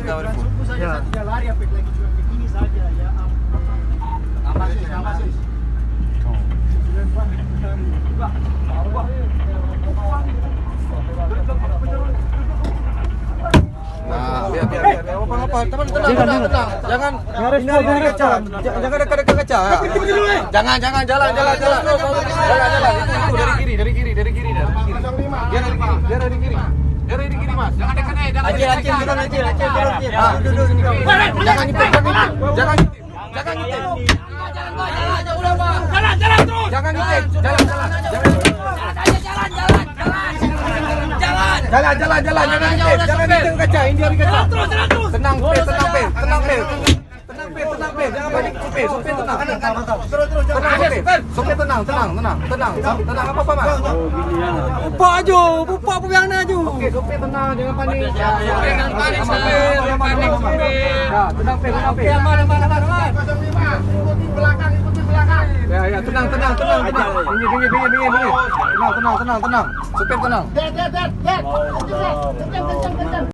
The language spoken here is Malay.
Tunggu saja saat dia lari apa lagi cuma begini saja ya. Aman sih. Nah, biar. Apa? Teman, tenang. Jangan kaca. Jangan dekat kaca. Jangan, jalan. Itu dari kiri. Dia dari kiri, Mas. Jangan dekat, Acil. Duduk. Jangan ngintip. Jangan ngintip. Jalan terus. Jangan ngintip. Jalan. Jangan ngintip kaca. Ini dari kaca. Tenang, Pe. Jangan panik, Pe. Supir tenang. Supir tenang. Apa, Mas? Bupa biang aja. Oke, supir tenang, jangan panik. Jangan panik, supir. Ya, tenang, Pe. Aman. Ya, tenang. Bingi. Tenang. Supir tenang. Dad.